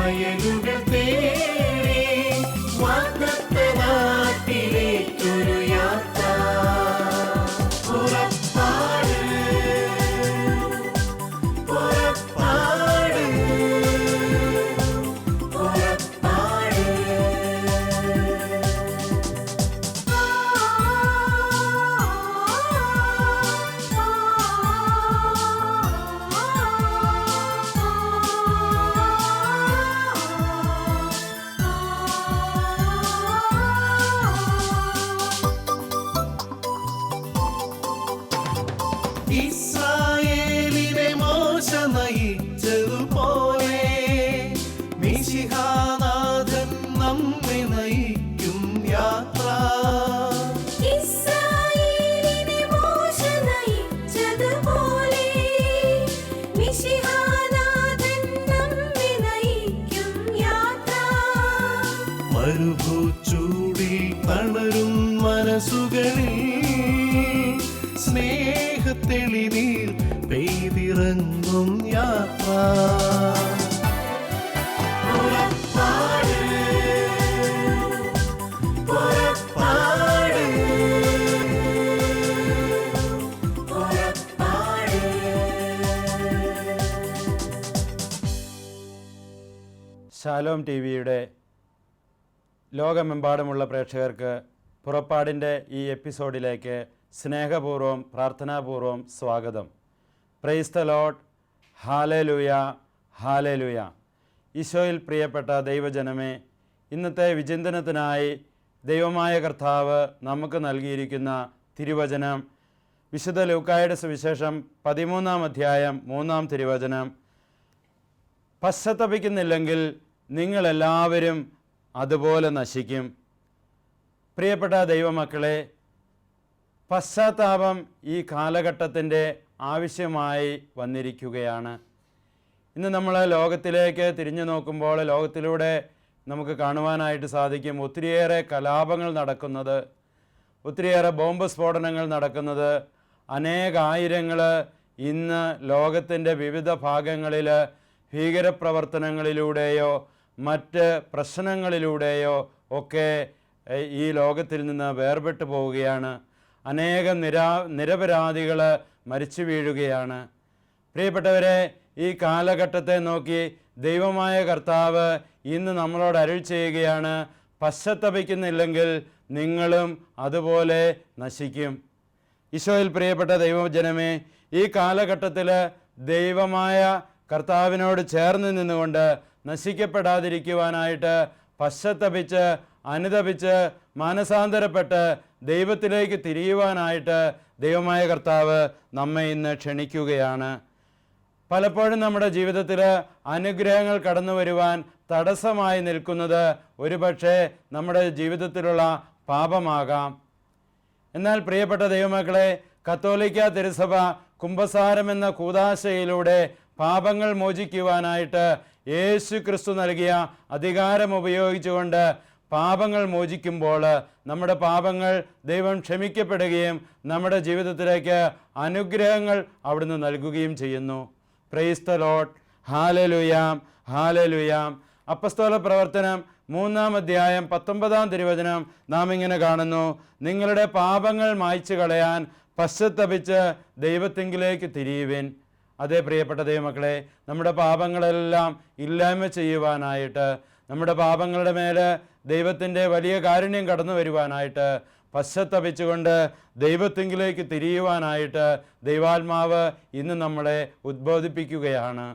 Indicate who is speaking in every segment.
Speaker 1: വയലുകൾ തേടി വാഗ്ദത്ത നാട്ടിലേക്കൊരു യാത്ര. പുറപ്പാട് പുറപ്പാട് പുറപ്പാട്. ഇസ്രായേലിനെ മോശ നയിച്ചതുപോലെ മിശിഹാനാഥൻ നമ്മെ നയിക്കും യാത്ര.
Speaker 2: ഇസ്രായേലിനെ മോശ നയിച്ചതുപോലെ മിശിഹാനാഥൻ നമ്മെ നയിക്കും യാത്ര.
Speaker 1: മരുഭൂച്ചൂടിൽ തളരും മനസ്സുകളിൽ സ്നേഹത്തെളിനീർ പെയ്തിറങ്ങും യാത്ര. പുറപ്പാട് പുറപ്പാട് പുറപ്പാട്.
Speaker 3: ശാലോം ടി വിയുടെ ലോകമെമ്പാടുമുള്ള പ്രേക്ഷകർക്ക് പുറപ്പാടിൻ്റെ ഈ എപ്പിസോഡിലേക്ക് സ്നേഹപൂർവ്വം പ്രാർത്ഥനാപൂർവ്വം സ്വാഗതം. Price the Lord. Hallelujah hallelujah. ഈശോയിൽ പ്രിയപ്പെട്ട ദൈവജനമേ, ഇന്നത്തെ വിചിന്തനത്തിനായി ദൈവമായ കർത്താവ് നമുക്ക് നൽകിയിരിക്കുന്ന തിരുവചനം വിശുദ്ധ ലൂക്കായുടെ സുവിശേഷം 13-ാം അധ്യായം 3-ാം തിരുവചനം. പശ്ചാത്തപിക്കുന്നില്ലെങ്കിൽ നിങ്ങളെല്ലാവരും അതുപോലെ നശിക്കും. പ്രിയപ്പെട്ട ദൈവമക്കളെ, പശ്ചാത്താപം ഈ കാലഘട്ടത്തിൻ്റെ ആവശ്യമായി വന്നിരിക്കുകയാണ്. ഇന്ന് നമ്മൾ ലോകത്തിലേക്ക് തിരിഞ്ഞു നോക്കുമ്പോൾ ലോകത്തിലൂടെ നമുക്ക് കാണുവാനായിട്ട് സാധിക്കും ഒത്തിരിയേറെ കലാപങ്ങൾ നടക്കുന്നത്, ഒത്തിരിയേറെ ബോംബ് സ്ഫോടനങ്ങൾ നടക്കുന്നത്. അനേകായിരങ്ങൾ ഇന്ന് ലോകത്തിൻ്റെ വിവിധ ഭാഗങ്ങളിൽ ഭീകരപ്രവർത്തനങ്ങളിലൂടെയോ മറ്റ് പ്രശ്നങ്ങളിലൂടെയോ ഒക്കെ ഈ ലോകത്തിൽ നിന്ന് വേർപെട്ടു പോവുകയാണ്. അനേകം നിരപരാധികൾ മരിച്ചു വീഴുകയാണ്. പ്രിയപ്പെട്ടവരെ, ഈ കാലഘട്ടത്തെ നോക്കി ദൈവമായ കർത്താവ് ഇന്ന് നമ്മളോട് അരുൾ ചെയ്യുകയാണ്, പശ്ചാത്തപിക്കുന്നില്ലെങ്കിൽ നിങ്ങളും അതുപോലെ നശിക്കും. ഈശോയിൽ പ്രിയപ്പെട്ട ദൈവജനമേ, ഈ കാലഘട്ടത്തിൽ ദൈവമായ കർത്താവിനോട് ചേർന്ന് നിന്നുകൊണ്ട് നശിക്കപ്പെടാതിരിക്കുവാനായിട്ട് പശ്ചാത്തപിച്ച് അനുതപിച്ച് മാനസാന്തരപ്പെട്ട് ദൈവത്തിലേക്ക് തിരിയുവാനായിട്ട് ദൈവമായ കർത്താവ് നമ്മെ ഇന്ന് ക്ഷണിക്കുകയാണ്. പലപ്പോഴും നമ്മുടെ ജീവിതത്തിൽ അനുഗ്രഹങ്ങൾ കടന്നു വരുവാൻ തടസ്സമായി നിൽക്കുന്നത് ഒരുപക്ഷെ നമ്മുടെ ജീവിതത്തിലുള്ള പാപമാകാം. എന്നാൽ പ്രിയപ്പെട്ട ദൈവമക്കളെ, കത്തോലിക്ക തിരുസഭ കുംഭസാരം എന്ന കൂദാശയിലൂടെ പാപങ്ങൾ മോചിക്കുവാനായിട്ട് യേശു ക്രിസ്തു നൽകിയ അധികാരം ഉപയോഗിച്ചുകൊണ്ട് പാപങ്ങൾ മോചിക്കുമ്പോൾ നമ്മുടെ പാപങ്ങൾ ദൈവം ക്ഷമിക്കപ്പെടുകയും നമ്മുടെ ജീവിതത്തിലേക്ക് അനുഗ്രഹങ്ങൾ അവിടുന്ന് നൽകുകയും ചെയ്യുന്നു. Praise the Lord. Hallelujah hallelujah. അപ്പസ്തോല പ്രവർത്തനം 3-ാം അധ്യായം 19-ാം തിരുവചനം നാം ഇങ്ങനെ കാണുന്നു, നിങ്ങളുടെ പാപങ്ങൾ മായ്ച്ചു കളയാൻ പശ്ചാത്തപിച്ച് ദൈവത്തിങ്കിലേക്ക് തിരിയുവിൻ. അതേ പ്രിയപ്പെട്ട ദൈവമക്കളെ, നമ്മുടെ പാപങ്ങളെല്ലാം ഇല്ലായ്മ ചെയ്യുവാനായിട്ട്, നമ്മുടെ പാപങ്ങളുടെ മേൽ ദൈവത്തിൻ്റെ വലിയ കാരുണ്യം കടന്നു വരുവാനായിട്ട്, പശ്ചാത്തപിച്ചുകൊണ്ട് ദൈവത്തിങ്കിലേക്ക് തിരിയുവാനായിട്ട് ദൈവാത്മാവ് ഇന്ന് നമ്മളെ ഉദ്ബോധിപ്പിക്കുകയാണ്.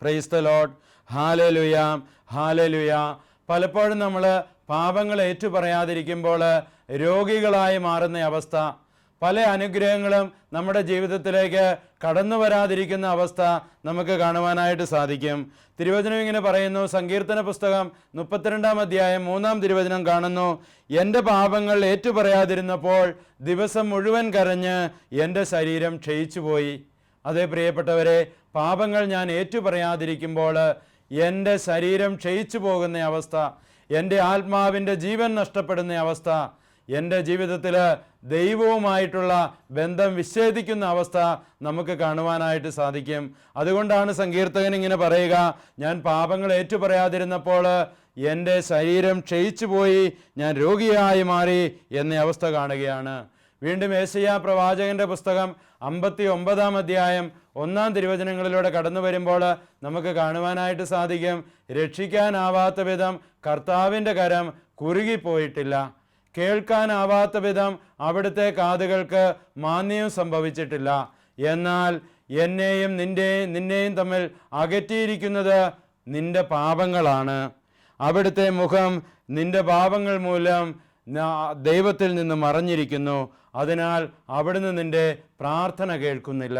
Speaker 3: Praise the Lord. Hallelujah hallelujah. പലപ്പോഴും നമ്മൾ പാപങ്ങൾ ഏറ്റുപറയാതിരിക്കുമ്പോൾ രോഗികളായി മാറുന്ന അവസ്ഥ, പല അനുഗ്രഹങ്ങളും നമ്മുടെ ജീവിതത്തിലേക്ക് കടന്നു വരാതിരിക്കുന്ന അവസ്ഥ നമുക്ക് കാണുവാനായിട്ട് സാധിക്കും. തിരുവചനം ഇങ്ങനെ പറയുന്നു, സങ്കീർത്തന പുസ്തകം 32-ാം അധ്യായം 3-ാം തിരുവചനം കാണുന്നു, എൻ്റെ പാപങ്ങൾ ഏറ്റുപറയാതിരുന്നപ്പോൾ ദിവസം മുഴുവൻ കരഞ്ഞ് എൻ്റെ ശരീരം ക്ഷയിച്ചുപോയി. അതേ പ്രിയപ്പെട്ടവരെ, പാപങ്ങൾ ഞാൻ ഏറ്റുപറയാതിരിക്കുമ്പോൾ എൻ്റെ ശരീരം ക്ഷയിച്ചു പോകുന്ന അവസ്ഥ, എൻ്റെ ആത്മാവിൻ്റെ ജീവൻ നഷ്ടപ്പെടുന്ന അവസ്ഥ, എൻ്റെ ജീവിതത്തിൽ ദൈവവുമായിട്ടുള്ള ബന്ധം വിച്ഛേദിക്കുന്ന അവസ്ഥ നമുക്ക് കാണുവാനായിട്ട് സാധിക്കും. അതുകൊണ്ടാണ് സങ്കീർത്തകൻ ഇങ്ങനെ പറയുക, ഞാൻ പാപങ്ങൾ ഏറ്റുപറയാതിരുന്നപ്പോൾ എൻ്റെ ശരീരം ക്ഷയിച്ചു പോയി, ഞാൻ രോഗിയായി മാറി എന്ന അവസ്ഥ കാണുകയാണ്. വീണ്ടും യെശയ്യാ പ്രവാചകന്റെ പുസ്തകം 59-ാം അധ്യായം 1-ാം തിരുവചനങ്ങളിലൂടെ കടന്നു വരുമ്പോൾ നമുക്ക് കാണുവാനായിട്ട് സാധിക്കും, രക്ഷിക്കാനാവാത്ത വിധം കർത്താവിൻ്റെ കരം കുറുകിപ്പോയിട്ടില്ല, കേൾക്കാനാവാത്ത വിധം അവിടുത്തെ കാതുകൾക്ക് മാന്യവും സംഭവിച്ചിട്ടില്ല. എന്നാൽ എന്നെയും നിന്നെയും തമ്മിൽ അകറ്റിയിരിക്കുന്നത് നിന്റെ പാപങ്ങളാണ്. അവിടുത്തെ മുഖം നിന്റെ പാപങ്ങൾ മൂലം ദൈവത്തിൽ നിന്ന് മറഞ്ഞിരിക്കുന്നു. അതിനാൽ അവിടുന്ന് നിന്റെ പ്രാർത്ഥന കേൾക്കുന്നില്ല.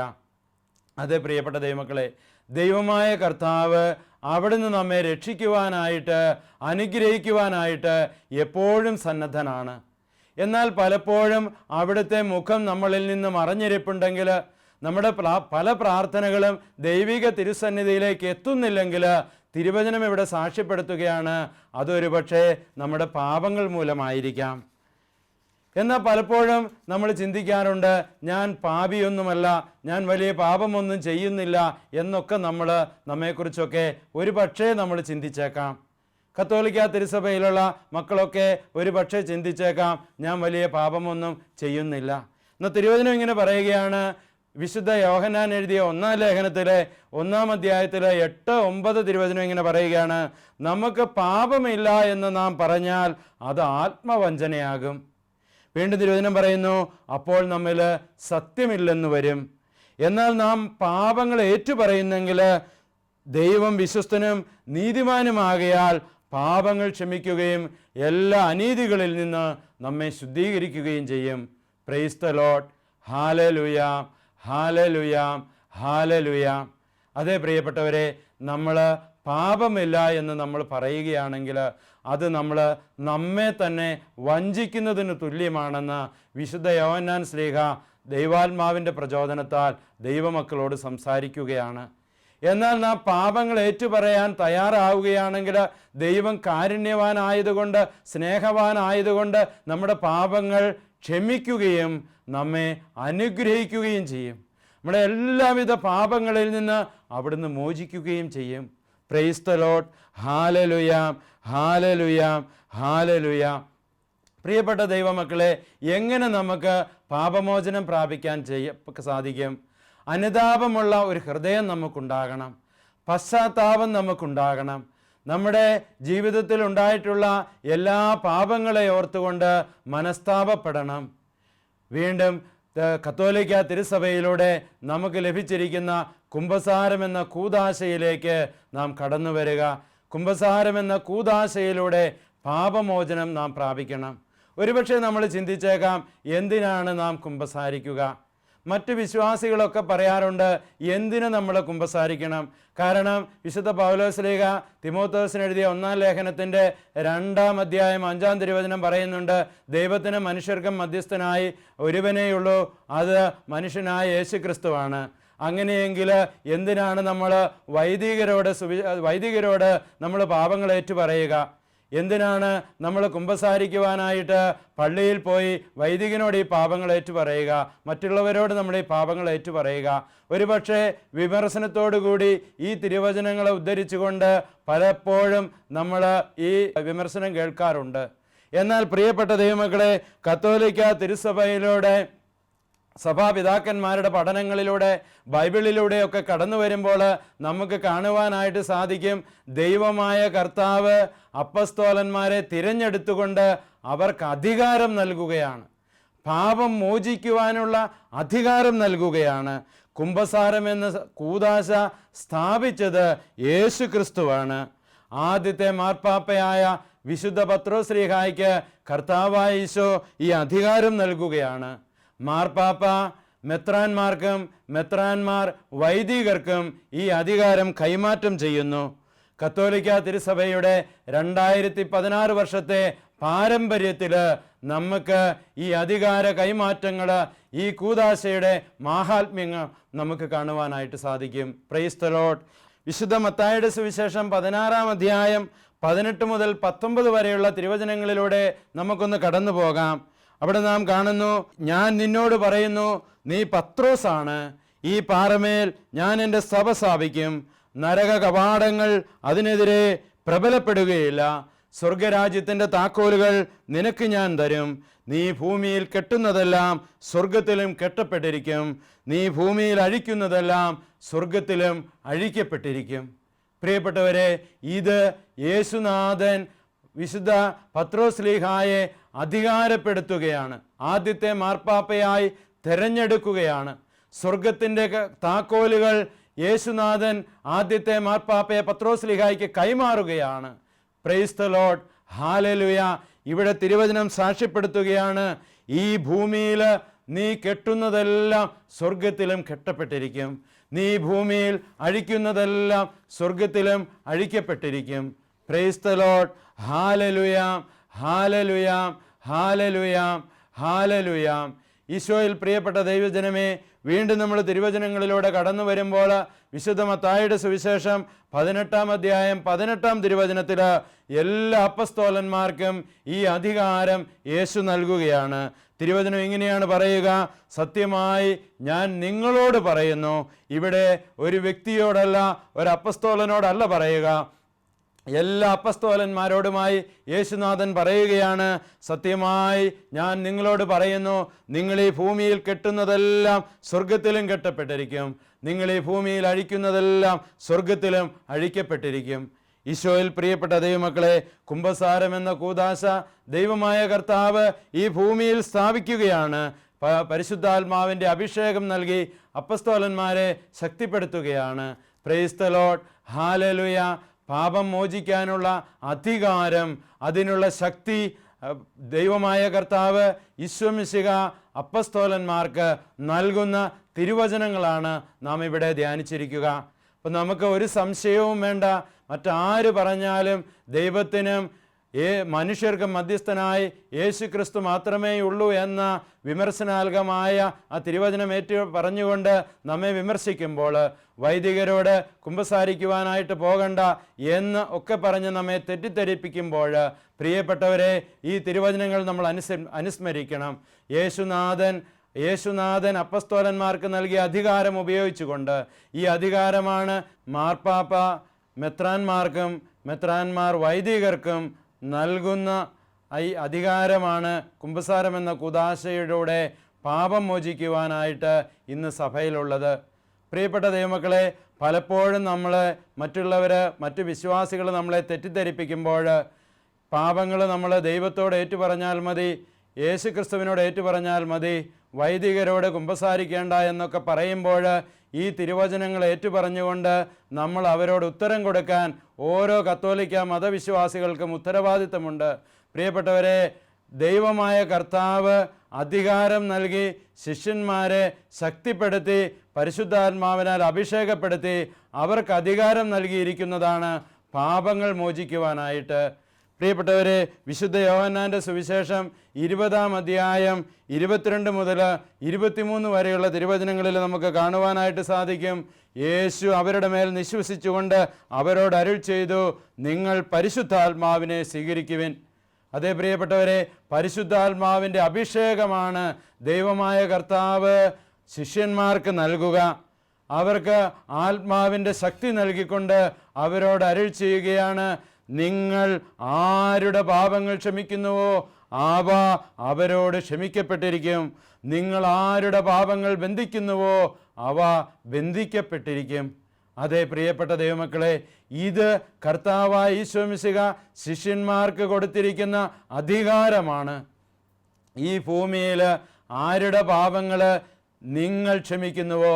Speaker 3: അതെ പ്രിയപ്പെട്ട ദൈവമക്കളെ, ദൈവമായ കർത്താവ് അവിടുന്ന് നമ്മെ രക്ഷിക്കുവാനായിട്ട്, അനുഗ്രഹിക്കുവാനായിട്ട് എപ്പോഴും സന്നദ്ധനാണ്. എന്നാൽ പലപ്പോഴും അവിടുത്തെ മുഖം നമ്മളിൽ നിന്ന് മറഞ്ഞിരിപ്പുണ്ടെങ്കിൽ, നമ്മുടെ പല പ്രാർത്ഥനകളും ദൈവിക തിരുസന്നിധിയിലേക്ക് എത്തുന്നില്ലെങ്കിൽ, തിരുവചനം ഇവിടെ സാക്ഷ്യപ്പെടുത്തുകയാണ്, അതൊരു പക്ഷേ നമ്മുടെ പാപങ്ങൾ മൂലമായിരിക്കാം. എന്നാൽ പലപ്പോഴും നമ്മൾ ചിന്തിക്കാറുണ്ട്, ഞാൻ പാപിയൊന്നുമല്ല, ഞാൻ വലിയ പാപമൊന്നും ചെയ്യുന്നില്ല എന്നൊക്കെ നമ്മെക്കുറിച്ചൊക്കെ ഒരു പക്ഷേ നമ്മൾ ചിന്തിച്ചേക്കാം. കത്തോലിക്ക തിരുസഭയിലുള്ള മക്കളൊക്കെ ഒരു പക്ഷേ ചിന്തിച്ചേക്കാം, ഞാൻ വലിയ പാപമൊന്നും ചെയ്യുന്നില്ല. എന്നാൽ തിരുവചനം ഇങ്ങനെ പറയുകയാണ്, വിശുദ്ധ യോഹന്നാൻ എഴുതിയ 1-ാം ലേഖനത്തിലെ 1-ാം അധ്യായത്തിലെ 8-9 തിരുവചനം ഇങ്ങനെ പറയുകയാണ്, നമുക്ക് പാപമില്ല എന്ന് നാം പറഞ്ഞാൽ അത് ആത്മവഞ്ചനയാകും. വീണ്ടും തിരുവചനം പറയുന്നു, അപ്പോൾ നമ്മിൽ സത്യമില്ലെന്ന് വരും. എന്നാൽ നാം പാപങ്ങൾ ഏറ്റുപറയുന്നെങ്കിൽ ദൈവം വിശ്വസ്തനും നീതിമാനുമാകയാൽ പാപങ്ങൾ ക്ഷമിക്കുകയും എല്ലാ അനീതികളിൽ നിന്ന് നമ്മെ ശുദ്ധീകരിക്കുകയും ചെയ്യും. Price the Lord. Hallelujah, hallelujah, hallelujah. അതേ പ്രിയപ്പെട്ടവരെ, നമ്മൾ പാപമില്ല എന്ന് നമ്മൾ പറയുകയാണെങ്കിൽ അത് നമ്മെ തന്നെ വഞ്ചിക്കുന്നതിന് തുല്യമാണെന്ന് വിശുദ്ധ യോഹന്നാൻ ശ്ലീഹ ദൈവാത്മാവിൻ്റെ പ്രചോദനത്താൽ ദൈവമക്കളോട് സംസാരിക്കുകയാണ്. എന്നാൽ നാം പാപങ്ങൾ ഏറ്റുപറയാൻ തയ്യാറാവുകയാണെങ്കിൽ ദൈവം കാരുണ്യവാനായതുകൊണ്ട്, സ്നേഹവാനായതുകൊണ്ട് നമ്മുടെ പാപങ്ങൾ ക്ഷമിക്കുകയും നമ്മെ അനുഗ്രഹിക്കുകയും ചെയ്യും. നമ്മുടെ എല്ലാവിധ പാപങ്ങളിൽ നിന്ന് അവിടുന്ന് മോചിക്കുകയും ചെയ്യും. Price the Lord. Hallelujah, hallelujah, hallelujah. പ്രിയപ്പെട്ട ദൈവമക്കളെ, എങ്ങനെ നമുക്ക് പാപമോചനം പ്രാപിക്കാൻ സാധിക്കും? അനുതാപമുള്ള ഒരു ഹൃദയം നമുക്കുണ്ടാകണം, പശ്ചാത്താപം നമുക്കുണ്ടാകണം. നമ്മുടെ ജീവിതത്തിൽ ഉണ്ടായിട്ടുള്ള എല്ലാ പാപങ്ങളെ ഓർത്തുകൊണ്ട് മനസ്താപപ്പെടണം. വീണ്ടും കത്തോലിക്ക തിരുസഭയിലൂടെ നമുക്ക് ലഭിച്ചിരിക്കുന്ന കുമ്പസാരം എന്ന കൂദാശയിലേക്ക് നാം കടന്നു വരിക. കുമ്പസാരം എന്ന കൂദാശയിലൂടെ പാപമോചനം നാം പ്രാപിക്കണം. ഒരുപക്ഷെ നമ്മൾ ചിന്തിച്ചേക്കാം, എന്തിനാണ് നാം കുമ്പസാരിക്കുക? മറ്റ് വിശ്വാസികളൊക്കെ പറയാറുണ്ട്, എന്തിനു നമ്മൾ കുമ്പസാരിക്കണം? കാരണം വിശുദ്ധ പൗലോസ്ലീഹ തിമോഥെയോസിന് എഴുതിയ 1-ാം ലേഖനത്തിൻ്റെ 2-ാം അധ്യായം 5-ാം തിരുവചനം പറയുന്നുണ്ട്, ദൈവത്തിന് മനുഷ്യർക്കും മധ്യസ്ഥനായി ഒരുവനേയുള്ളൂ, അത് മനുഷ്യനായ യേശു ക്രിസ്തുവാണ്. അങ്ങനെയെങ്കിൽ എന്തിനാണ് നമ്മൾ വൈദികരോട് നമ്മൾ പാപങ്ങൾ ഏറ്റുപറയുക? എന്തിനാണ് നമ്മൾ കുമ്പസാരിക്കുവാനായിട്ട് പള്ളിയിൽ പോയി വൈദികനോട് ഈ പാപങ്ങൾ ഏറ്റുപറയുക, മറ്റുള്ളവരോട് നമ്മൾ ഈ പാപങ്ങൾ ഏറ്റുപറയുക? ഒരുപക്ഷെ വിമർശനത്തോടുകൂടി ഈ തിരുവചനങ്ങളെ ഉദ്ധരിച്ചുകൊണ്ട് പലപ്പോഴും നമ്മൾ ഈ വിമർശനം കേൾക്കാറുണ്ട്. എന്നാൽ പ്രിയപ്പെട്ട ദൈവമക്കളെ, കത്തോലിക്ക തിരുസഭയിലൂടെ, സഭാപിതാക്കന്മാരുടെ പഠനങ്ങളിലൂടെ, ബൈബിളിലൂടെയൊക്കെ കടന്നു വരുമ്പോൾ നമുക്ക് കാണുവാനായിട്ട് സാധിക്കും, ദൈവമായ കർത്താവ് അപ്പസ്തോലന്മാരെ തിരഞ്ഞെടുത്തുകൊണ്ട് അവർക്ക് അധികാരം നൽകുകയാണ്, പാപം മോചിക്കുവാനുള്ള അധികാരം നൽകുകയാണ്. കുമ്പസാരം എന്ന കൂദാശ സ്ഥാപിച്ചത് യേശു ക്രിസ്തുവാണ്. ആദ്യത്തെ മാർപ്പാപ്പയായ വിശുദ്ധ പത്രോസ്ലീഹായ്ക്ക് കർത്താവായ ഈശോ ഈ അധികാരം നൽകുകയാണ്. മാർപ്പാപ്പ മെത്രാന്മാർക്കും മെത്രാന്മാർ വൈദികർക്കും ഈ അധികാരം കൈമാറ്റം ചെയ്യുന്നു. കത്തോലിക്ക തിരുസഭയുടെ 2016 വർഷത്തെ പാരമ്പര്യത്തിൽ നമുക്ക് ഈ അധികാര കൈമാറ്റങ്ങൾ, ഈ കൂദാശയുടെ മാഹാത്മ്യങ്ങൾ നമുക്ക് കാണുവാനായിട്ട് സാധിക്കും. Price the Lord. വിശുദ്ധ മത്തായിയുടെ സുവിശേഷം 16-ാം അധ്യായം 18 മുതൽ 19 വരെയുള്ള തിരുവചനങ്ങളിലൂടെ നമുക്കൊന്ന് കടന്നു പോകാം. അവിടെ നാം കാണുന്നു, ഞാൻ നിന്നോട് പറയുന്നു, നീ പത്രോസാണ്, ഈ പാറമേൽ ഞാൻ എൻ്റെ സഭ സ്ഥാപിക്കും, നരക കവാടങ്ങൾ അതിനെതിരെ പ്രബലപ്പെടുകയില്ല. സ്വർഗരാജ്യത്തിൻ്റെ താക്കോലുകൾ നിനക്ക് ഞാൻ തരും. നീ ഭൂമിയിൽ കെട്ടുന്നതെല്ലാം സ്വർഗത്തിലും കെട്ടപ്പെട്ടിരിക്കും, നീ ഭൂമിയിൽ അഴിക്കുന്നതെല്ലാം സ്വർഗത്തിലും അഴിക്കപ്പെട്ടിരിക്കും. പ്രിയപ്പെട്ടവരെ, ഇത് യേശുനാഥൻ വിശുദ്ധ പത്രോസ്ലീഹായെ അധികാരപ്പെടുത്തുകയാണ്, ആദ്യത്തെ മാർപ്പാപ്പയായി തിരഞ്ഞെടുക്കുകയാണ്. സ്വർഗത്തിൻ്റെ താക്കോലുകൾ യേശുനാഥൻ ആദ്യത്തെ മാർപ്പാപ്പയെ പത്രോസ്ലീഹായ്ക്ക് കൈമാറുകയാണ്. Praise the Lord, hallelujah. ഇവിടെ തിരുവചനം സാക്ഷ്യപ്പെടുത്തുകയാണ്, ഈ ഭൂമിയിൽ നീ കെട്ടുന്നതെല്ലാം സ്വർഗത്തിലും കെട്ടപ്പെട്ടിരിക്കും, നീ ഭൂമിയിൽ അഴിക്കുന്നതെല്ലാം സ്വർഗത്തിലും അഴിക്കപ്പെട്ടിരിക്കും. Praise the Lord, hallelujah, hallelujah, hallelujah, hallelujah. ഈശോയിൽ പ്രിയപ്പെട്ട ദൈവജനമേ, വീണ്ടും നമ്മൾ തിരുവചനങ്ങളിലൂടെ കടന്നു വരുമ്പോൾ വിശുദ്ധ മത്തായിയുടെ സുവിശേഷം 18-ാം അധ്യായം 18-ാം തിരുവചനത്തിൽ എല്ലാ അപ്പസ്തോലന്മാർക്കും ഈ അധികാരം യേശു നൽകുകയാണ്. തിരുവചനം ഇങ്ങനെയാണ് പറയുക, സത്യമായി ഞാൻ നിങ്ങളോട് പറയുന്നു. ഇവിടെ ഒരു വ്യക്തിയോടല്ല, ഒരു അപ്പസ്തോലനോടല്ല പറയുക, എല്ലാ അപ്പസ്തോലന്മാരോടുമായി യേശുനാഥൻ പറയുകയാണ്, സത്യമായി ഞാൻ നിങ്ങളോട് പറയുന്നു, നിങ്ങൾ ഈ ഭൂമിയിൽ കെട്ടുന്നതെല്ലാം സ്വർഗത്തിലും കെട്ടപ്പെട്ടിരിക്കും, നിങ്ങൾ ഈ ഭൂമിയിൽ അഴിക്കുന്നതെല്ലാം സ്വർഗത്തിലും അഴിക്കപ്പെട്ടിരിക്കും. ഈശോയിൽ പ്രിയപ്പെട്ട ദൈവമക്കളെ, കുംഭസാരം എന്ന കൂദാശ ദൈവമായ കർത്താവ് ഈ ഭൂമിയിൽ സ്ഥാപിക്കുകയാണ്. പരിശുദ്ധാത്മാവിൻ്റെ അഭിഷേകം നൽകി അപ്പസ്തോലന്മാരെ ശക്തിപ്പെടുത്തുകയാണ്. Praise the Lord, hallelujah. പാപം മോചിക്കാനുള്ള അധികാരം, അതിനുള്ള ശക്തി ദൈവമായ കർത്താവ് ഈശോമിശിഹ അപ്പസ്തോലന്മാർക്ക് നൽകുന്ന തിരുവചനങ്ങളാണ് നാം ഇവിടെ ധ്യാനിച്ചിരിക്കുക. അപ്പം നമുക്ക് ഒരു സംശയവും വേണ്ട, മറ്റാര് പറഞ്ഞാലും ദൈവത്തിനും മനുഷ്യർക്കും മധ്യസ്ഥനായി യേശു ക്രിസ്തു മാത്രമേ ഉള്ളൂ എന്ന വിമർശനാത്മകമായ ആ തിരുവചനം പറഞ്ഞുകൊണ്ട് നമ്മെ വിമർശിക്കുമ്പോൾ, വൈദികരോട് കുമ്പസാരിക്കുവാനായിട്ട് പോകണ്ട എന്ന് ഒക്കെ പറഞ്ഞ് നമ്മെ തെറ്റിദ്ധരിപ്പിക്കുമ്പോൾ, പ്രിയപ്പെട്ടവരെ, ഈ തിരുവചനങ്ങൾ നമ്മൾ അനുസ്മരിക്കണം. യേശുനാഥൻ അപ്പസ്തോലന്മാർക്ക് നൽകിയ അധികാരം ഉപയോഗിച്ചുകൊണ്ട്, ഈ അധികാരമാണ് മാർപ്പാപ്പ മെത്രാന്മാർക്കും മെത്രാന്മാർ വൈദികർക്കും നൽകുന്ന ഈ അധികാരമാണ് കുമ്പസാരം എന്ന കൂദാശയിലൂടെ പാപം മോചിക്കുവാനായിട്ട് ഇന്ന് സഭയിലുള്ളത്. പ്രിയപ്പെട്ട ദൈവമക്കളെ, പലപ്പോഴും മറ്റു വിശ്വാസികൾ നമ്മളെ തെറ്റിദ്ധരിപ്പിക്കുമ്പോൾ, പാപങ്ങൾ നമ്മൾ ദൈവത്തോട് ഏറ്റുപറഞ്ഞാൽ മതി, യേശു ക്രിസ്തുവിനോട് ഏറ്റുപറഞ്ഞാൽ മതി, വൈദികരോട് കുമ്പസാരിക്കേണ്ട എന്നൊക്കെ പറയുമ്പോൾ, ഈ തിരുവചനങ്ങൾ ഏറ്റുപറഞ്ഞുകൊണ്ട് നമ്മൾ അവരോട് ഉത്തരം കൊടുക്കാൻ ഓരോ കത്തോലിക്ക മതവിശ്വാസികൾക്കും ഉത്തരവാദിത്തമുണ്ട്. പ്രിയപ്പെട്ടവരെ, ദൈവമായ കർത്താവ് അധികാരം നൽകി ശിഷ്യന്മാരെ ശക്തിപ്പെടുത്തി പരിശുദ്ധാത്മാവിനാൽ അഭിഷേകപ്പെടുത്തി അവർക്ക് അധികാരം നൽകിയിരിക്കുന്നതാണ് പാപങ്ങൾ മോചിക്കുവാനായിട്ട്. പ്രിയപ്പെട്ടവരെ, വിശുദ്ധ യോഹന്നാൻ്റെ സുവിശേഷം 20-ാം അധ്യായം 22 മുതൽ 23 വരെയുള്ള തിരുവചനങ്ങളിൽ നമുക്ക് കാണുവാനായിട്ട് സാധിക്കും, യേശു അവരുടെ മേൽ നിശ്വസിച്ചുകൊണ്ട് അവരോട് അരുൾ ചെയ്തു, നിങ്ങൾ പരിശുദ്ധാത്മാവിനെ സ്വീകരിക്കുവിൻ. അതേ പ്രിയപ്പെട്ടവരെ, പരിശുദ്ധാത്മാവിൻ്റെ അഭിഷേകമാണ് ദൈവമായ കർത്താവ് ശിഷ്യന്മാർക്ക് നൽകുക. അവർക്ക് ആത്മാവിൻ്റെ ശക്തി നൽകിക്കൊണ്ട് അവരോട് അരുൾ ചെയ്യുകയാണ്, നിങ്ങൾ ആരുടെ പാപങ്ങൾ ക്ഷമിക്കുന്നുവോ അവ അവരോട് ക്ഷമിക്കപ്പെട്ടിരിക്കും, നിങ്ങൾ ആരുടെ പാപങ്ങൾ ബന്ധിക്കുന്നുവോ അവ ബന്ധിക്കപ്പെട്ടിരിക്കും. അതേ പ്രിയപ്പെട്ട ദൈവമക്കളെ, ഇത് കർത്താവായ ഈശോ മിശിഹ ശിഷ്യന്മാർക്ക് കൊടുത്തിരിക്കുന്ന അധികാരമാണ്. ഈ ഭൂമിയിൽ ആരുടെ പാപങ്ങൾ നിങ്ങൾ ക്ഷമിക്കുന്നുവോ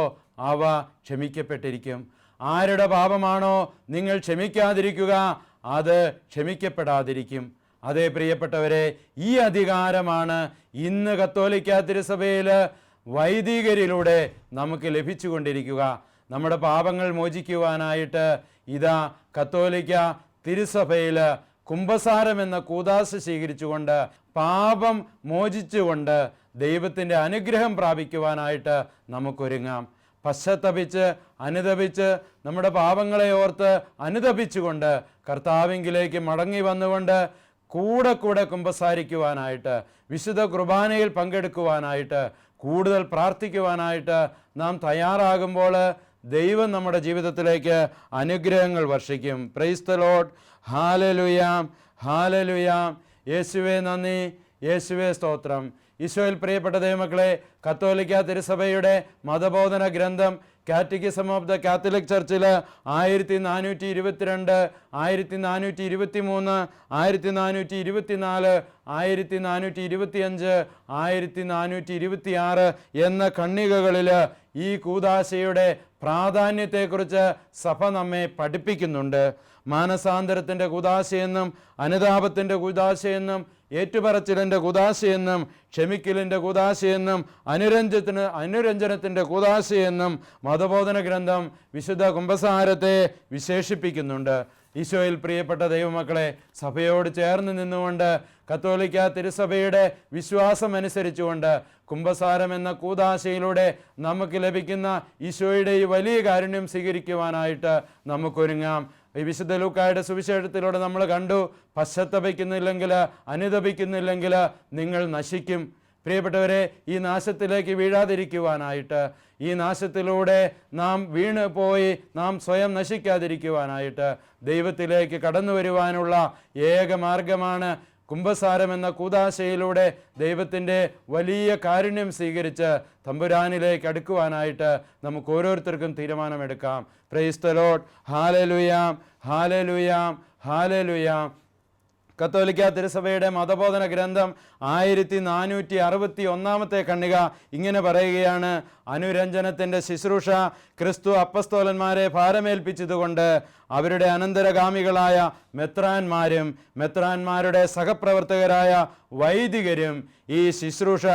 Speaker 3: അവ ക്ഷമിക്കപ്പെട്ടിരിക്കും. ആരുടെ പാപമാണോ നിങ്ങൾ ക്ഷമിക്കാതിരിക്കുക അത് ക്ഷമിക്കപ്പെടാതിരിക്കും. അതേ പ്രിയപ്പെട്ടവരെ, ഈ അധികാരമാണ് ഇന്ന് കത്തോലിക്ക തിരുസഭയിൽ വൈദികരിലൂടെ നമുക്ക് ലഭിച്ചുകൊണ്ടിരിക്കുക. നമ്മുടെ പാപങ്ങൾ മോചിക്കുവാനായിട്ട് ഇതാ കത്തോലിക്ക തിരുസഭയിൽ കുമ്പസാരം എന്ന കൂദാശ സ്വീകരിച്ചുകൊണ്ട് പാപം മോചിച്ചുകൊണ്ട് ദൈവത്തിൻ്റെ അനുഗ്രഹം പ്രാപിക്കുവാനായിട്ട് നമുക്കൊരുങ്ങാം. പശ്ചാത്തപിച്ച് അനുതപിച്ച് നമ്മുടെ പാപങ്ങളെ ഓർത്ത് അനുതപിച്ചുകൊണ്ട് കർത്താവിങ്കിലേക്ക് മടങ്ങി വന്നുകൊണ്ട് കൂടെ കൂടെ കുമ്പസാരിക്കുവാനായിട്ട്, വിശുദ്ധ കുർബാനയിൽ പങ്കെടുക്കുവാനായിട്ട്, കൂടുതൽ പ്രാർത്ഥിക്കുവാനായിട്ട് നാം തയ്യാറാകുമ്പോൾ ദൈവം നമ്മുടെ ജീവിതത്തിലേക്ക് അനുഗ്രഹങ്ങൾ വർഷിക്കും. Praise the Lord. Hallelujah, hallelujah. യേശുവേ നന്ദി, യേശുവേ സ്തോത്രം. ഈശോയിൽ പ്രിയപ്പെട്ട ദൈവമക്കളെ, കത്തോലിക്ക തിരുസഭയുടെ മതബോധന ഗ്രന്ഥം കാറ്റക്കിസം ഓഫ് ദ കാത്തലിക് ചർച്ചിൽ 1422, 1423, 1424, 1425, 1426 എന്ന ഖണ്ഡികകളിൽ ഈ കൂദാശയുടെ പ്രാധാന്യത്തെക്കുറിച്ച് സഭ നമ്മെ പഠിപ്പിക്കുന്നുണ്ട്. മാനസാന്തരത്തിൻ്റെ കൂദാശയെന്നും, അനുതാപത്തിൻ്റെ കൂദാശയെന്നും, ഏറ്റുപറച്ചിലിൻ്റെ കൂദാശയെന്നും, ക്ഷമിക്കലിൻ്റെ കൂദാശയെന്നും, അനുരഞ്ജനത്തിൻ്റെ കൂദാശയെന്നും മതബോധന ഗ്രന്ഥം വിശുദ്ധ കുമ്പസാരത്തെ വിശേഷിപ്പിക്കുന്നുണ്ട്. ഈശോയിൽ പ്രിയപ്പെട്ട ദൈവമക്കളെ, സഭയോട് ചേർന്ന് നിന്നുകൊണ്ട് കത്തോലിക്ക തിരുസഭയുടെ വിശ്വാസം അനുസരിച്ചുകൊണ്ട് കുമ്പസാരം എന്ന കൂദാശയിലൂടെ നമുക്ക് ലഭിക്കുന്ന ഈശോയുടെ ഈ വലിയ കാരുണ്യം സ്വീകരിക്കുവാനായിട്ട് നമുക്കൊരുങ്ങാം. ഈ വിശുദ്ധ ലൂക്കായുടെ സുവിശേഷത്തിലൂടെ നമ്മൾ കണ്ടു, പശ്ചാത്തപിക്കുന്നില്ലെങ്കിൽ, അനുതപിക്കുന്നില്ലെങ്കിൽ നിങ്ങൾ നശിക്കും. പ്രിയപ്പെട്ടവരെ, ഈ നാശത്തിലേക്ക് വീഴാതിരിക്കുവാനായിട്ട്, ഈ നാശത്തിലൂടെ നാം വീണ് പോയി നാം സ്വയം നശിക്കാതിരിക്കുവാനായിട്ട് ദൈവത്തിലേക്ക് കടന്നു വരുവാനുള്ള ഏക മാർഗമാണ് കുമ്പസാരം എന്ന കൂദാശയിലൂടെ ദൈവത്തിൻ്റെ വലിയ കാരുണ്യം സ്വീകരിച്ച് തമ്പുരാനിലേക്ക് അടുക്കുവാനായിട്ട് നമുക്ക് ഓരോരുത്തർക്കും തീരുമാനമെടുക്കാം. Praise the Lord. Hallelujah, hallelujah, hallelujah. കത്തോലിക്ക തിരുസഭയുടെ മതബോധന ഗ്രന്ഥം 1461 ഖണ്ഡിക ഇങ്ങനെ പറയുകയാണ്: അനുരഞ്ജനത്തിൻ്റെ ശുശ്രൂഷ ക്രിസ്തു അപ്പസ്തോലന്മാരെ ഭാരമേൽപ്പിച്ചതുകൊണ്ട് അവരുടെ അനന്തരഗാമികളായ മെത്രാന്മാരും മെത്രാന്മാരുടെ സഹപ്രവർത്തകരായ വൈദികരും ഈ ശുശ്രൂഷ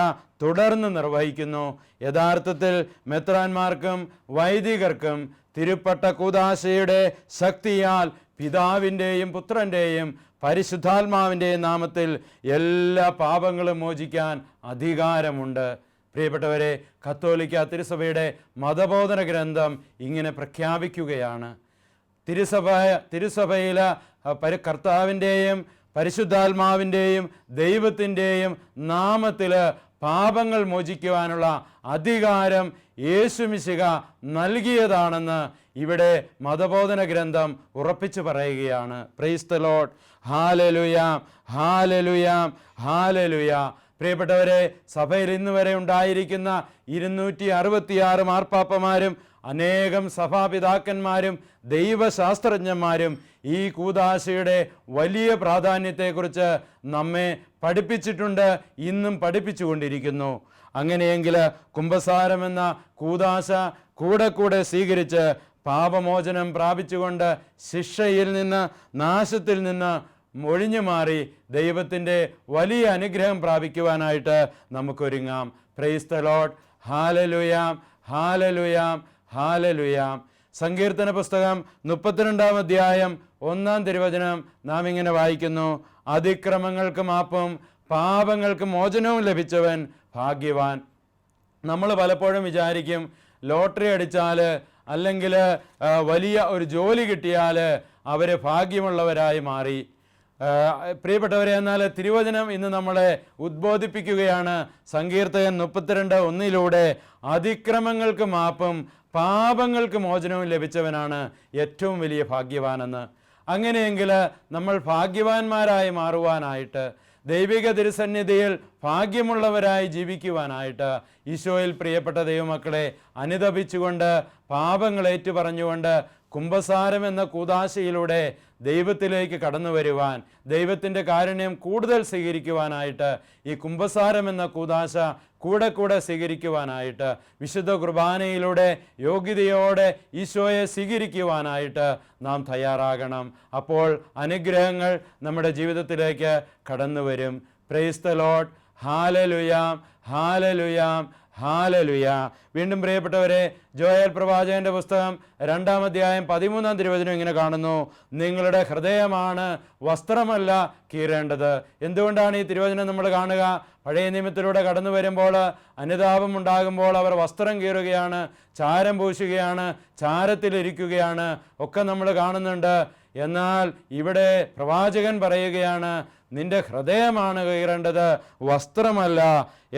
Speaker 3: തുടർന്ന് നിർവഹിക്കുന്നു. യഥാർത്ഥത്തിൽ മെത്രാന്മാർക്കും വൈദികർക്കും തിരുപ്പട്ട കൂദാശയുടെ ശക്തിയാൽ പിതാവിൻ്റെയും പുത്രൻ്റെയും പരിശുദ്ധാത്മാവിൻ്റെയും നാമത്തിൽ എല്ലാ പാപങ്ങളും മോചിക്കാൻ അധികാരമുണ്ട്. പ്രിയപ്പെട്ടവരെ, കത്തോലിക്ക തിരുസഭയുടെ മതബോധന ഗ്രന്ഥം ഇങ്ങനെ പ്രഖ്യാപിക്കുകയാണ്. തിരുസഭയിൽ കർത്താവിൻ്റെയും പരിശുദ്ധാത്മാവിൻ്റെയും ദൈവത്തിൻ്റെയും നാമത്തിൽ പാപങ്ങൾ മോചിക്കുവാനുള്ള അധികാരം യേശുമിശിഹ നൽകിയതാണെന്ന് ഇവിടെ മതബോധന ഗ്രന്ഥം ഉറപ്പിച്ചു പറയുകയാണ്. Price the Lord. Hallelujah, hallelujah, hallelujah. പ്രിയപ്പെട്ടവരെ, സഭയിൽ ഇന്ന് വരെ ഉണ്ടായിരിക്കുന്ന 266 മാർപ്പാപ്പമാരും അനേകം സഭാപിതാക്കന്മാരും ദൈവശാസ്ത്രജ്ഞന്മാരും ഈ കൂദാശയുടെ വലിയ പ്രാധാന്യത്തെക്കുറിച്ച് നമ്മെ പഠിപ്പിച്ചിട്ടുണ്ട്, ഇന്നും പഠിപ്പിച്ചുകൊണ്ടിരിക്കുന്നു. അങ്ങനെയെങ്കിൽ കുമ്പസാരം എന്ന കൂദാശ കൂടെ കൂടെ സ്വീകരിച്ച് പാപമോചനം പ്രാപിച്ചുകൊണ്ട് ശിക്ഷയിൽ നിന്ന്, നാശത്തിൽ നിന്ന് ഒഴിഞ്ഞു മാറി ദൈവത്തിൻ്റെ വലിയ അനുഗ്രഹം പ്രാപിക്കുവാനായിട്ട് നമുക്കൊരുങ്ങാം. Praise the Lord. Hallelujah, hallelujah, hallelujah. സങ്കീർത്തന പുസ്തകം 32-ാം അധ്യായം 1-ാം തിരുവചനം നാം ഇങ്ങനെ വായിക്കുന്നു: അതിക്രമങ്ങൾക്ക് മാപ്പും പാപങ്ങൾക്ക് മോചനവും ലഭിച്ചവൻ ഭാഗ്യവാൻ. നമ്മൾ പലപ്പോഴും വിചാരിക്കും, ലോട്ടറി അടിച്ചാൽ അല്ലെങ്കിൽ വലിയ ഒരു ജോലി കിട്ടിയാൽ അവർ ഭാഗ്യമുള്ളവരായി മാറി. പ്രിയപ്പെട്ടവരെ, എന്നാൽ തിരുവചനം ഇന്ന് നമ്മളെ ഉദ്ബോധിപ്പിക്കുകയാണ്. സങ്കീർത്തകൻ 32:1 അതിക്രമങ്ങൾക്ക് മാപ്പും പാപങ്ങൾക്ക് മോചനവും ലഭിച്ചവനാണ് ഏറ്റവും വലിയ ഭാഗ്യവാനെന്ന്. അങ്ങനെയെങ്കിൽ നമ്മൾ ഭാഗ്യവാന്മാരായി മാറുവാനായിട്ട്, ദൈവിക തിരുസന്നിധിയിൽ ഭാഗ്യമുള്ളവരായി ജീവിക്കുവാനായിട്ട് ഈശോയിൽ പ്രിയപ്പെട്ട ദൈവമക്കളെ അനുതപിച്ചുകൊണ്ട് പാപങ്ങൾ ഏറ്റുപറഞ്ഞുകൊണ്ട് കുമ്പസാരം എന്ന കൂദാശയിലൂടെ ദൈവത്തിലേക്ക് കടന്നു വരുവാൻ, ദൈവത്തിൻ്റെ കാരുണ്യം കൂടുതൽ സ്വീകരിക്കുവാനായിട്ട് ഈ കുമ്പസാരം എന്ന കൂദാശ കൂടെ കൂടെ സ്വീകരിക്കുവാനായിട്ട്, വിശുദ്ധ കുർബാനയിലൂടെ യോഗ്യതയോടെ ഈശോയെ സ്വീകരിക്കുവാനായിട്ട് നാം തയ്യാറാകണം. അപ്പോൾ അനുഗ്രഹങ്ങൾ നമ്മുടെ ജീവിതത്തിലേക്ക് കടന്നു വരും. Price the Lord. Hallelujah, hallelujah, hallelujah. വീണ്ടും പ്രിയപ്പെട്ടവരെ, ജോയൽ പ്രവാചകന്റെ പുസ്തകം 2-ാം അധ്യായം 13-ാം തിരുവചനം ഇങ്ങനെ കാണുന്നു: നിങ്ങളുടെ ഹൃദയമാണ് വസ്ത്രമല്ല കീറേണ്ടത്. എന്തുകൊണ്ടാണ് ഈ തിരുവചനം നമ്മൾ കാണുക? പഴയ നിയമത്തിലൂടെ കടന്നു വരുമ്പോൾ അനുതാപം ഉണ്ടാകുമ്പോൾ അവർ വസ്ത്രം കീറുകയാണ്, ചാരം പൂശുകയാണ്, ചാരത്തിലിരിക്കുകയാണ് ഒക്കെ നമ്മൾ കാണുന്നുണ്ട്. എന്നാൽ ഇവിടെ പ്രവാചകൻ പറയുകയാണ്, നിന്റെ ഹൃദയമാണ് കീറേണ്ടത്, വസ്ത്രമല്ല.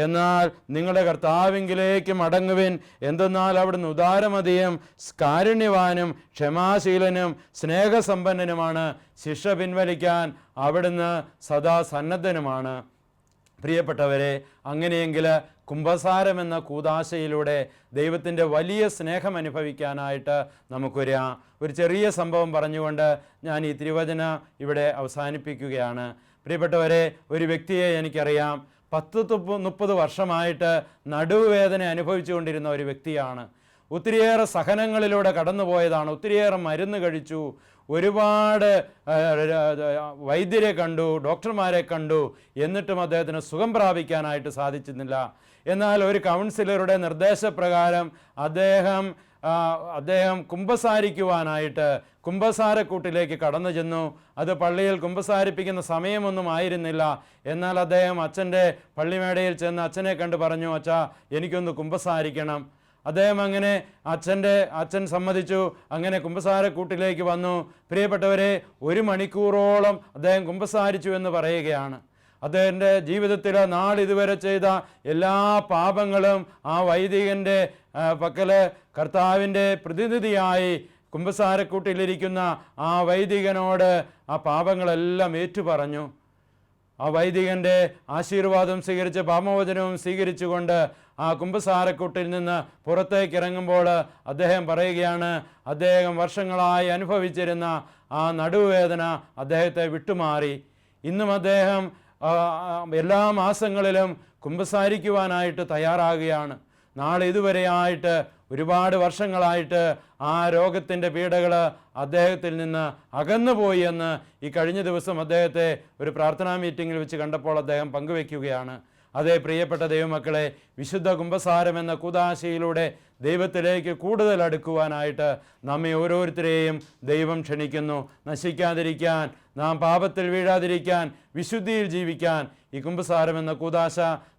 Speaker 3: എന്നാൽ നിങ്ങളുടെ കർത്താവിങ്കിലേക്ക് മടങ്ങുവിൻ, എന്തെന്നാൽ അവിടുന്ന് ഉദാരമതിയും കാരുണ്യവാനും ക്ഷമാശീലനും സ്നേഹസമ്പന്നനുമാണ്. ശിക്ഷ പിൻവലിക്കാൻ അവിടുന്ന് സദാ സന്നദ്ധനുമാണ്. പ്രിയപ്പെട്ടവരെ, അങ്ങനെയെങ്കിൽ കുംഭസാരം എന്ന കൂദാശയിലൂടെ ദൈവത്തിൻ്റെ വലിയ സ്നേഹം അനുഭവിക്കാനായിട്ട് ഒരു ചെറിയ സംഭവം പറഞ്ഞുകൊണ്ട് ഞാൻ ഈ തിരുവചനം ഇവിടെ അവസാനിപ്പിക്കുകയാണ്. പ്രിയപ്പെട്ടവരെ, ഒരു വ്യക്തിയെ എനിക്കറിയാം. 10-30 വർഷമായിട്ട് നടുവേദന അനുഭവിച്ചുകൊണ്ടിരുന്ന ഒരു വ്യക്തിയാണ്. ഒത്തിരിയേറെ സഹനങ്ങളിലൂടെ കടന്നുപോയതാണ്. ഒത്തിരിയേറെ മരുന്ന് കഴിച്ചു, ഒരുപാട് വൈദ്യരെ കണ്ടു, ഡോക്ടർമാരെ കണ്ടു, എന്നിട്ടും അദ്ദേഹത്തിന് സുഖം പ്രാപിക്കാനായിട്ട് സാധിച്ചിരുന്നില്ല. എന്നാൽ ഒരു കൗൺസിലറുടെ നിർദ്ദേശപ്രകാരം അദ്ദേഹം കുമ്പസാരിക്കുവാനായിട്ട് കുമ്പസാരക്കൂട്ടിലേക്ക് കടന്നു ചെന്നു. അത് പള്ളിയിൽ കുമ്പസാരിപ്പിക്കുന്ന സമയമൊന്നും ആയിരുന്നില്ല. എന്നാൽ അദ്ദേഹം അച്ഛൻ്റെ പള്ളിമേടയിൽ ചെന്ന് അച്ഛനെ കണ്ട് പറഞ്ഞു, അച്ഛാ, എനിക്കൊന്ന് കുമ്പസാരിക്കണം. അദ്ദേഹം അങ്ങനെ അച്ഛൻ സമ്മതിച്ചു. അങ്ങനെ കുമ്പസാരക്കൂട്ടിലേക്ക് വന്നു. പ്രിയപ്പെട്ടവരെ, 1 മണിക്കൂറോളം അദ്ദേഹം കുമ്പസാരിച്ചു എന്ന് പറയുകയാണ്. അദ്ദേഹത്തിൻ്റെ ജീവിതത്തിൽ നാളിതുവരെ ചെയ്ത എല്ലാ പാപങ്ങളും ആ വൈദികൻ്റെ പക്കല് കർത്താവിൻ്റെ പ്രതിനിധിയായി കുമ്പസാരക്കൂട്ടിലിരിക്കുന്ന ആ വൈദികനോട് ആ പാപങ്ങളെല്ലാം ഏറ്റുപറഞ്ഞു. ആ വൈദികൻ്റെ ആശീർവാദം സ്വീകരിച്ച് പാപമോചനവും സ്വീകരിച്ചുകൊണ്ട് ആ കുമ്പസാരക്കൂട്ടിൽ നിന്ന് പുറത്തേക്ക് ഇറങ്ങുമ്പോൾ അദ്ദേഹം പറയുകയാണ്, അദ്ദേഹം വർഷങ്ങളായി അനുഭവിച്ചിരുന്ന ആ നടുവേദന അദ്ദേഹത്തെ വിട്ടുമാറി. ഇന്നും അദ്ദേഹം എല്ലാ മാസങ്ങളിലും കുമ്പസാരിക്കുവാനായിട്ട് തയ്യാറാകുകയാണ്. നാളെ ഇതുവരെയായിട്ട് ഒരുപാട് വർഷങ്ങളായിട്ട് ആ രോഗത്തിൻ്റെ പീഡകൾ അദ്ദേഹത്തിൽ നിന്ന് അകന്നുപോയി എന്ന് ഈ കഴിഞ്ഞ ദിവസം അദ്ദേഹത്തെ ഒരു പ്രാർത്ഥനാ മീറ്റിങ്ങിൽ വെച്ച് കണ്ടപ്പോൾ അദ്ദേഹം പങ്കുവെക്കുകയാണ്. അതേ പ്രിയപ്പെട്ട ദൈവമക്കളെ, വിശുദ്ധ കുമ്പസാരം എന്ന കൂദാശയിലൂടെ ദൈവത്തിലേക്ക് കൂടുതൽ അടുക്കുവാനായിട്ട് നമ്മെ ഓരോരുത്തരെയും ദൈവം ക്ഷണിക്കുന്നു. നശിക്കാതിരിക്കാൻ, നാം പാപത്തിൽ വീഴാതിരിക്കാൻ, വിശുദ്ധിയിൽ ജീവിക്കാൻ ഈ കുമ്പസാരം എന്ന കൂദാശ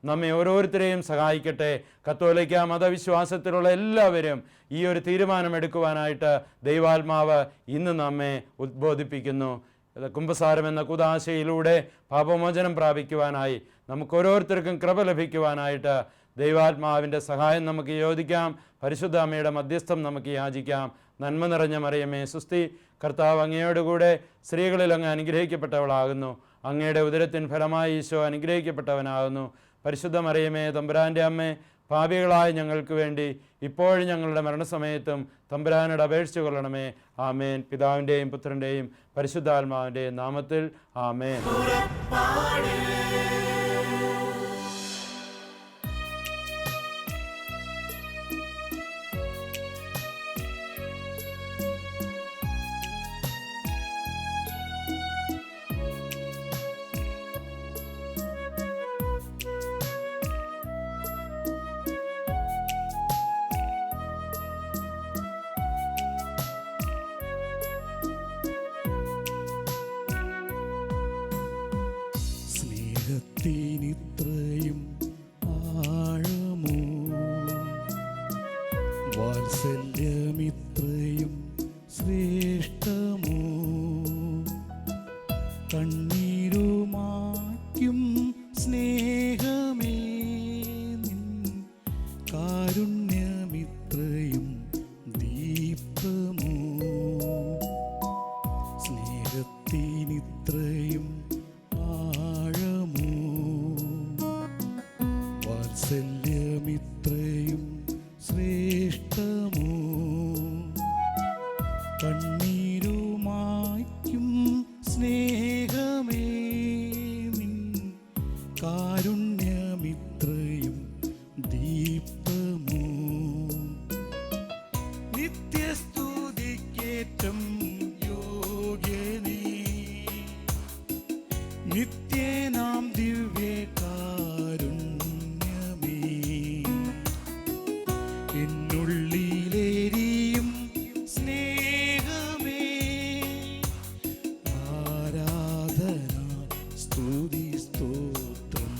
Speaker 3: നമ്മെ ഓരോരുത്തരെയും സഹായിക്കട്ടെ. കത്തോലിക്ക മതവിശ്വാസത്തിലുള്ള എല്ലാവരും ഈ ഒരു തീരുമാനമെടുക്കുവാനായിട്ട് ദൈവാത്മാവ് ഇന്ന് നമ്മെ ഉദ്ബോധിപ്പിക്കുന്നു. കുമ്പസാരം എന്ന കൂദാശയിലൂടെ പാപമോചനം പ്രാപിക്കുവാനായി നമുക്ക് ഓരോരുത്തർക്കും കൃപ ലഭിക്കുവാനായിട്ട് ദൈവാത്മാവിൻ്റെ സഹായം നമുക്ക് യോജിക്കാം. പരിശുദ്ധ അമ്മയുടെ മധ്യസ്ഥം നമുക്ക് യാചിക്കാം. നന്മ നിറഞ്ഞ മറിയമേ സുസ്തി, കർത്താവ് അങ്ങയോടുകൂടെ സ്ത്രീകളിൽ അങ്ങ് അനുഗ്രഹിക്കപ്പെട്ടവളാകുന്നു. അങ്ങയുടെ ഉദരത്തിൻ ഫലമായി ഈശോ അനുഗ്രഹിക്കപ്പെട്ടവനാകുന്നു. പരിശുദ്ധ മറിയമേ തമ്പുരാൻ്റെ അമ്മേ, പാപികളായ ഞങ്ങൾക്ക് വേണ്ടി ഇപ്പോഴും ഞങ്ങളുടെ മരണസമയത്തും തമ്പുരാനോട് അപേക്ഷിച്ചു കൊള്ളണമേ. ആമേൻ. പിതാവിൻ്റെയും പുത്രൻ്റെയും പരിശുദ്ധാത്മാവിൻ്റെയും നാമത്തിൽ ആമേൻ.
Speaker 1: സ്നേഹത്തിനിത്രയും ആഴമോ, വാത്സല്യമിത്രയും ശ്രേഷ്ഠമോ, കണ്ണീരുമാക്കും സ്നേഹമേ, നിൻ കാരുണ്യമിത്രയും ദീപ്തമോ, സ്നേഹത്തിനിത്രയും വാത്സല്യമിത്രയും ശ്രേഷ്ഠമോ, കണ്ണീരുമായ്ക്കും സ്നേഹമേ, നിൻ കാരുണ്യമിത്രയും ദീപ്തമോ, നിത്യസ്തുതിക്കേറ്റം യോഗ്യനേ, നിത്യനാം ദിവ്യകാരുണ്യമേ, എന്നുള്ളിലേരിയും സ്നേഹമേ, ആരാധന സ്തുതി സ്തോത്രം,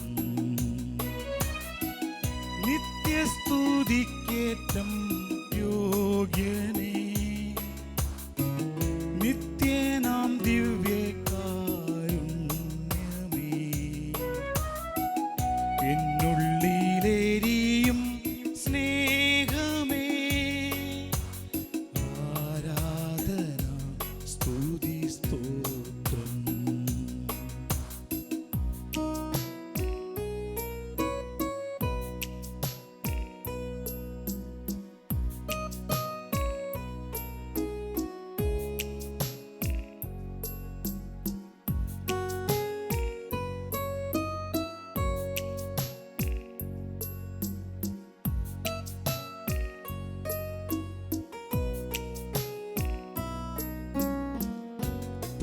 Speaker 1: നിത്യസ്തുതിക്കേറ്റം യോഗ്യനേ, നിത്യനാം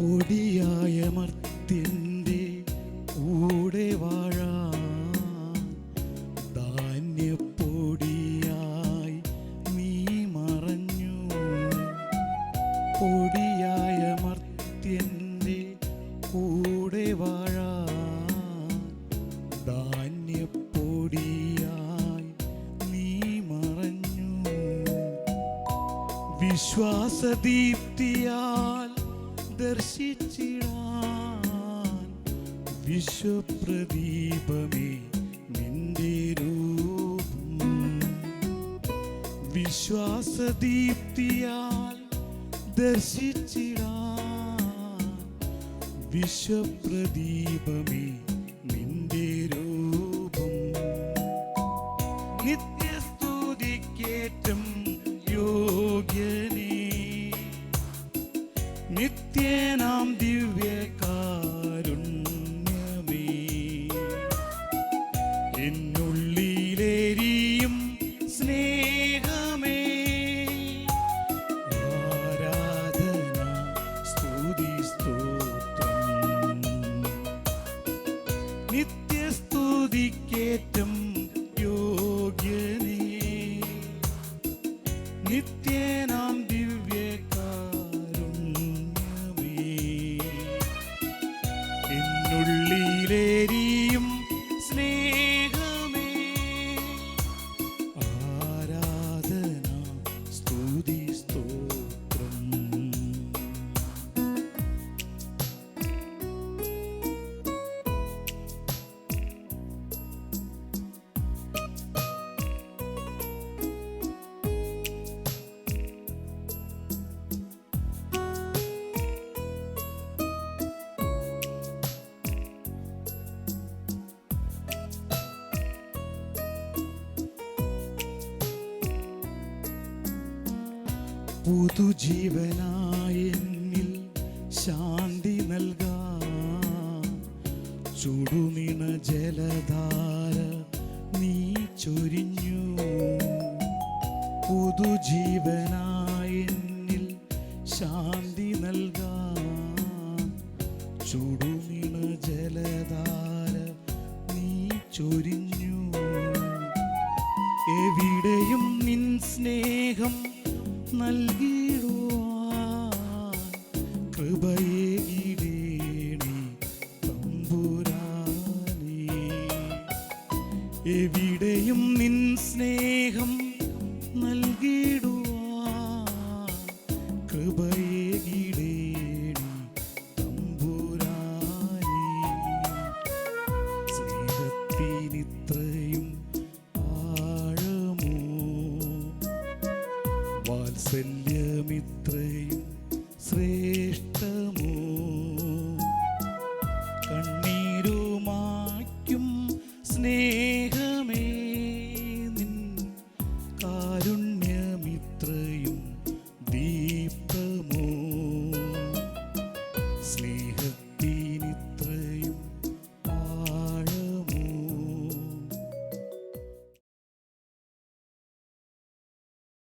Speaker 1: പൊടിയായ മർത്യൻ്റെ കൂടെ വാഴാൻ ധാന്യപ്പൊടിയായി നീ മറഞ്ഞു. പൊടിയായ മർത്യൻ്റെ കൂടെ വാഴാൻ ധാന്യപ്പൊടിയായി നീ മറഞ്ഞു. വിശ്വാസദീപ്തിയാൽ ദർശിച്ചിടാൻ വിശ്വപ്രദീപമേ നിന്റെ രൂപം. വിശ്വാസദീപ്തിയാൽ ദർശിച്ചിടാൻ വിശ്വപ്രദീപമേ നിന്റെ രൂപം. നിത്യസ്തുതിക്കേറ്റം യോഗ്യനേ, നിത്യനാം ദിവ്യകാരുണ്യമേ, എന്നുള്ളിലെരിയും സ്നേഹമേ, ആരാധന സ്തുതി സ്തോത്രം. നിത്യസ്തുതിക്കേറ്റം യോഗ്യനേ, നിത്യനാം ദിവ്യകാരുണ്യമേ, എന്നുള്ളിലെരിയും സ്നേഹമേ, ആരാധന സ്തുതി സ്തോത്രം. പുതുജീവനായെന്നിൽ ശാന്തി നൽകാൻ ചുടുനിണ ജലധാര നീ ചൊരിഞ്ഞു. പുതുജീവനായെന്നിൽ ശാന്തി നൽകാൻ ചുടുനിണ ജലധാര നീ ചൊരിഞ്ഞു. എവിടെയും നിൻ സ്നേഹം നൽകിടുവാൻ കൃപയേകിടേണി തമ്പുരാനേ. എവിടെയും നിൻ സ്നേഹം നൽകിടുവാൻ കൃപയേകിടേണി തമ്പുരാനേ. സ്നേഹത്തിനിത്രയും ആഴമോ, വാത്സല്യമിത്രയും ശ്രേഷ്ഠമോ, കണ്ണീരുമായ്ക്കും സ്നേഹമോ,